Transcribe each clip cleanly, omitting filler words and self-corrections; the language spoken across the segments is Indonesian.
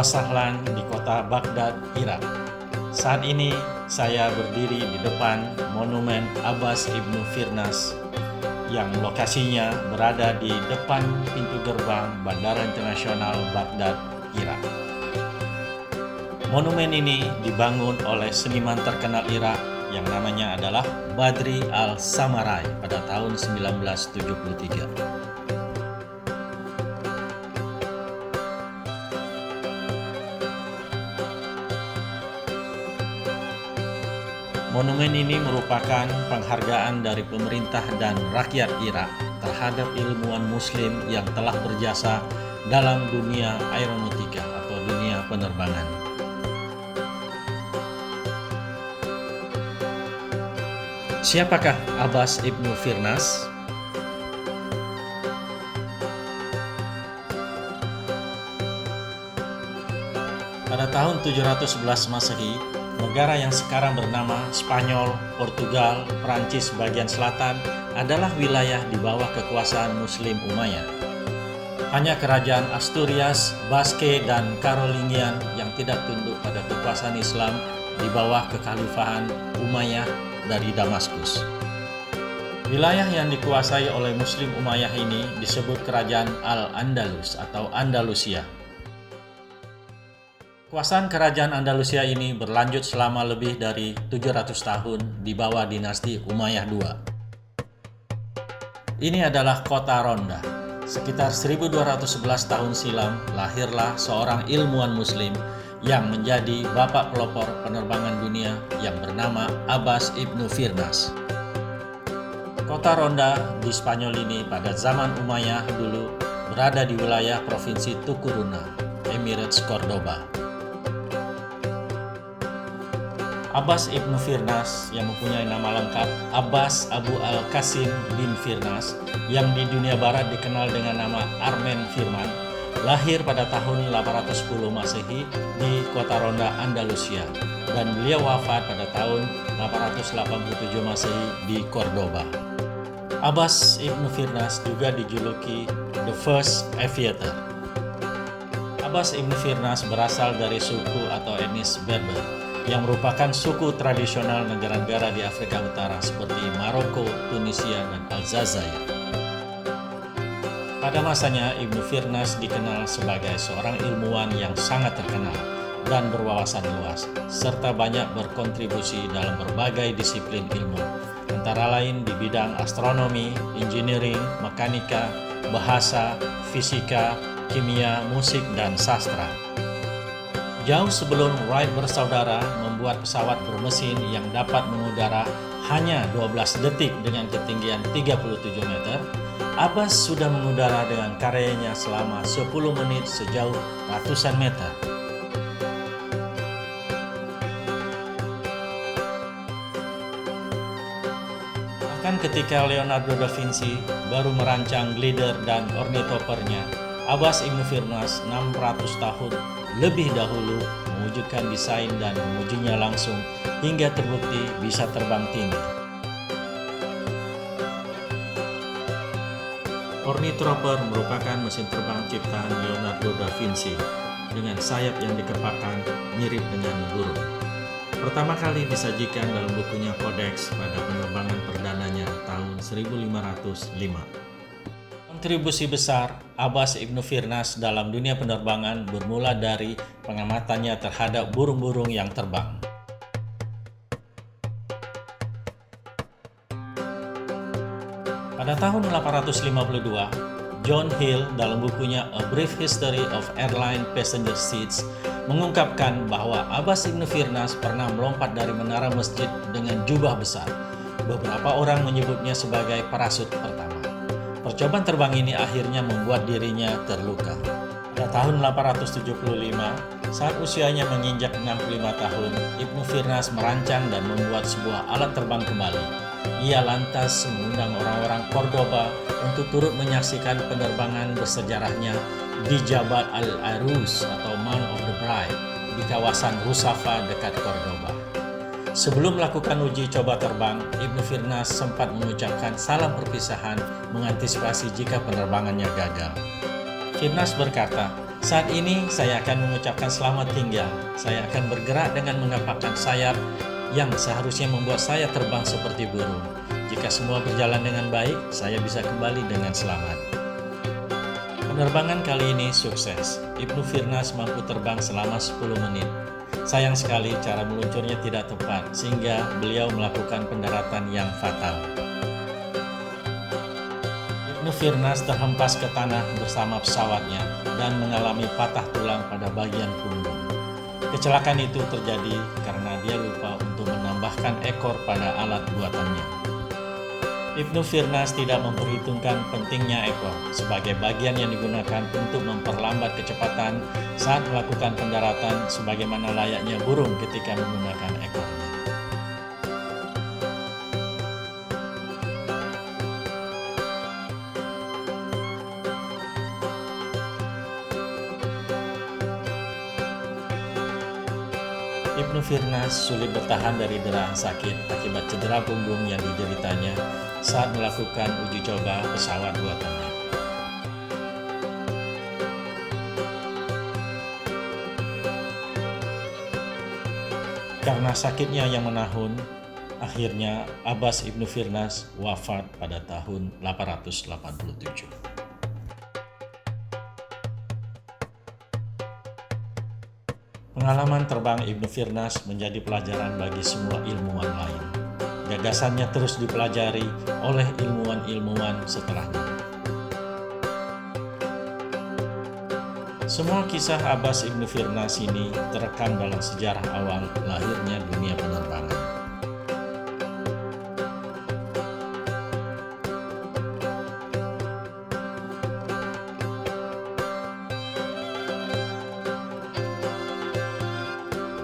wasahlan di kota Baghdad, Irak. Saat ini saya berdiri di depan monumen Abbas Ibnu Firnas yang lokasinya berada di depan pintu gerbang Bandara Internasional Baghdad, Irak. Monumen ini dibangun oleh seniman terkenal Irak yang namanya adalah Badri al-Samarai pada tahun 1973. Monumen ini merupakan penghargaan dari pemerintah dan rakyat Irak terhadap ilmuwan muslim yang telah berjasa dalam dunia aeronautika atau dunia penerbangan. Siapakah Abbas Ibnu Firnas? Pada tahun 711 Masehi, negara yang sekarang bernama Spanyol, Portugal, Prancis bagian selatan adalah wilayah di bawah kekuasaan Muslim Umayyah. Hanya kerajaan Asturias, Basque, dan Carolingian yang tidak tunduk pada kekuasaan Islam di bawah kekhalifahan Umayyah dari Damaskus. Wilayah yang dikuasai oleh Muslim Umayyah ini disebut Kerajaan Al-Andalus atau Andalusia. Kekuasaan kerajaan Andalusia ini berlanjut selama lebih dari 700 tahun di bawah dinasti Umayyah II. Ini adalah kota Ronda. Sekitar 1211 tahun silam lahirlah seorang ilmuwan muslim yang menjadi bapak pelopor penerbangan dunia yang bernama Abbas Ibnu Firnas. Kota Ronda di Spanyol ini pada zaman Umayyah dulu berada di wilayah provinsi Tukuruna, Emirates Cordoba. Abbas Ibnu Firnas yang mempunyai nama lengkap Abbas Abu al-Qasim bin Firnas yang di dunia barat dikenal dengan nama Armen Firman, lahir pada tahun 810 Masehi di kota Ronda, Andalusia, dan beliau wafat pada tahun 887 Masehi di Cordoba. Abbas Ibnu Firnas juga dijuluki The First Aviator. Abbas Ibnu Firnas berasal dari suku atau etnis Berber yang merupakan suku tradisional negara-negara di Afrika Utara seperti Maroko, Tunisia, dan Aljazair. Pada masanya, Ibnu Firnas dikenal sebagai seorang ilmuwan yang sangat terkenal dan berwawasan luas, serta banyak berkontribusi dalam berbagai disiplin ilmu, antara lain di bidang astronomi, engineering, mekanika, bahasa, fisika, kimia, musik, dan sastra. Jauh sebelum Wright bersaudara membuat pesawat bermesin yang dapat mengudara hanya 12 detik dengan ketinggian 37 meter, Abbas sudah mengudara dengan karyanya selama 10 menit sejauh ratusan meter. Bahkan ketika Leonardo da Vinci baru merancang glider dan ornitopernya, Abbas Ibnu Firnas 600 tahun lebih dahulu mewujudkan desain dan mengujinya langsung hingga terbukti bisa terbang tinggi. Ornithopter merupakan mesin terbang ciptaan Leonardo da Vinci dengan sayap yang dikepakkan mirip dengan burung. Pertama kali disajikan dalam bukunya Codex pada penerbangan perdananya tahun 1505. Kontribusi besar Abbas Ibnu Firnas dalam dunia penerbangan bermula dari pengamatannya terhadap burung-burung yang terbang. Pada tahun 852, John Hill dalam bukunya A Brief History of Airline Passenger Seats mengungkapkan bahwa Abbas Ibnu Firnas pernah melompat dari menara masjid dengan jubah besar. Beberapa orang menyebutnya sebagai parasut pertama. Percobaan terbang ini akhirnya membuat dirinya terluka. Pada tahun 875, saat usianya menginjak 65 tahun, Ibnu Firnas merancang dan membuat sebuah alat terbang kembali. Ia lantas mengundang orang-orang Cordoba untuk turut menyaksikan penerbangan bersejarahnya di Jabal al-Arus atau Mount of the Bride di kawasan Rusafa dekat Cordoba. Sebelum melakukan uji coba terbang, Ibnu Firnas sempat mengucapkan salam perpisahan mengantisipasi jika penerbangannya gagal. Firnas berkata, Saat ini saya akan mengucapkan selamat tinggal. Saya akan bergerak dengan mengepakkan sayap yang seharusnya membuat saya terbang seperti burung. Jika semua berjalan dengan baik, saya bisa kembali dengan selamat. Penerbangan kali ini sukses. Ibnu Firnas mampu terbang selama 10 menit. Sayang sekali cara meluncurnya tidak tepat, sehingga beliau melakukan pendaratan yang fatal. Ibnu Firnas terhempas ke tanah bersama pesawatnya dan mengalami patah tulang pada bagian punggung. Kecelakaan itu terjadi karena dia lupa untuk menambahkan ekor pada alat buatannya. Ibnu Firnas tidak memperhitungkan pentingnya ekor sebagai bagian yang digunakan untuk memperlambat kecepatan saat melakukan pendaratan sebagaimana layaknya burung ketika menggunakan ekornya. Ibnu Firnas sulit bertahan dari derahan sakit akibat cedera punggung yang dideritanya saat melakukan uji coba pesawat buatannya. Karena sakitnya yang menahun, akhirnya Abbas Ibnu Firnas wafat pada tahun 887. Pengalaman terbang Ibnu Firnas menjadi pelajaran bagi semua ilmuwan lain. Gagasannya terus dipelajari oleh ilmuwan-ilmuwan setelahnya. Semua kisah Abbas Ibnu Firnas ini terekam dalam sejarah awal lahirnya dunia penerbangan.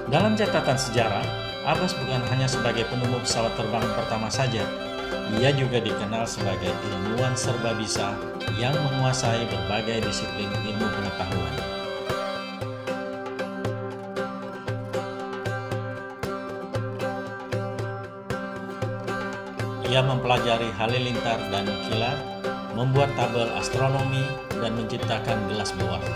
Dalam catatan sejarah, Abbas bukan hanya sebagai penemu pesawat terbang pertama saja, ia juga dikenal sebagai ilmuwan serba bisa yang menguasai berbagai disiplin ilmu pengetahuan. Ia mempelajari halilintar dan kilat, membuat tabel astronomi, dan menciptakan gelas berwarna.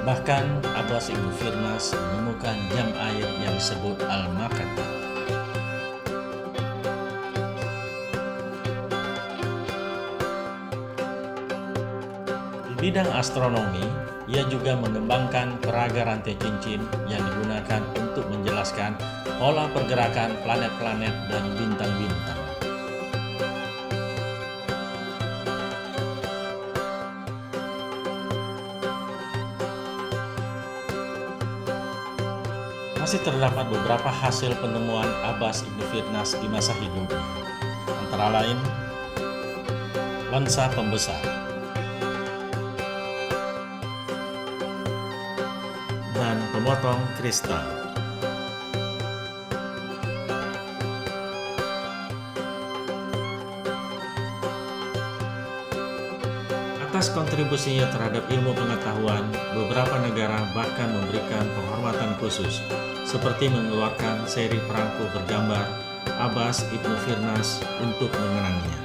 Bahkan Abbas Ibnu Firnas menemukan jam air yang disebut Al-Makata. Di bidang astronomi, ia juga mengembangkan peraga rantai cincin yang digunakan untuk menjelaskan pola pergerakan planet-planet dan bintang-bintang. Masih terdapat beberapa hasil penemuan Abbas Ibnu Firnas di masa hidupnya, antara lain lensa pembesar dan pemotong kristal. Atas kontribusinya terhadap ilmu pengetahuan, beberapa negara bahkan memberikan penghormatan khusus, seperti mengeluarkan seri perangko bergambar Abbas Ibnu Firnas untuk mengenangnya.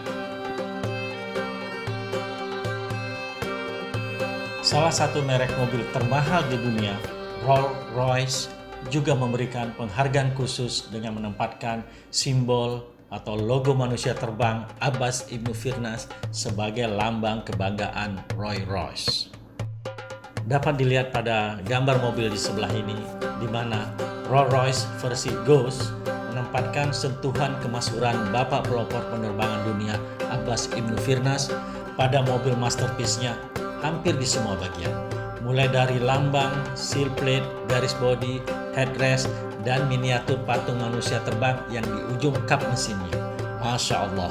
Salah satu merek mobil termahal di dunia, Rolls-Royce, juga memberikan penghargaan khusus dengan menempatkan simbol atau logo manusia terbang Abbas Ibnu Firnas sebagai lambang kebanggaan Rolls-Royce. Dapat dilihat pada gambar mobil di sebelah ini, di mana Rolls-Royce versi Ghost menempatkan sentuhan kemasyhuran bapak pelopor penerbangan dunia Abbas Ibnu Firnas pada mobil masterpiece-nya hampir di semua bagian, mulai dari lambang, seal plate, garis bodi, headrest, dan miniatur patung manusia terbang yang di ujung kap mesinnya. Masya Allah.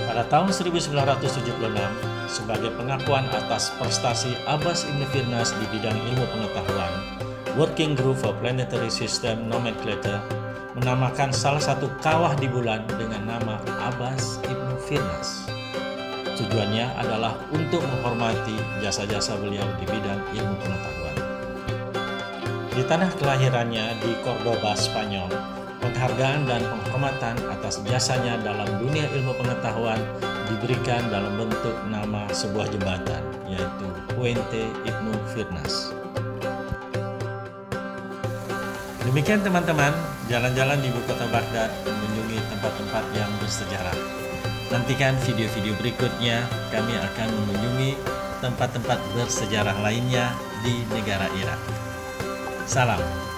Pada tahun 1976, sebagai pengakuan atas prestasi Abbas Ibnu Firnas di bidang ilmu pengetahuan, Working Group for Planetary System Nomenclature menamakan salah satu kawah di bulan dengan nama Abbas Ibnu Firnas. Tujuannya adalah untuk menghormati jasa-jasa beliau di bidang ilmu pengetahuan. Di tanah kelahirannya di Cordoba, Spanyol, penghargaan dan penghormatan atas jasanya dalam dunia ilmu pengetahuan diberikan dalam bentuk nama sebuah jembatan, yaitu Puente Ibnu Firnas. Demikian teman-teman, jalan-jalan di ibu kota Baghdad mengunjungi tempat-tempat yang bersejarah. Nantikan video-video berikutnya, kami akan mengunjungi tempat-tempat bersejarah lainnya di negara Irak. Salam.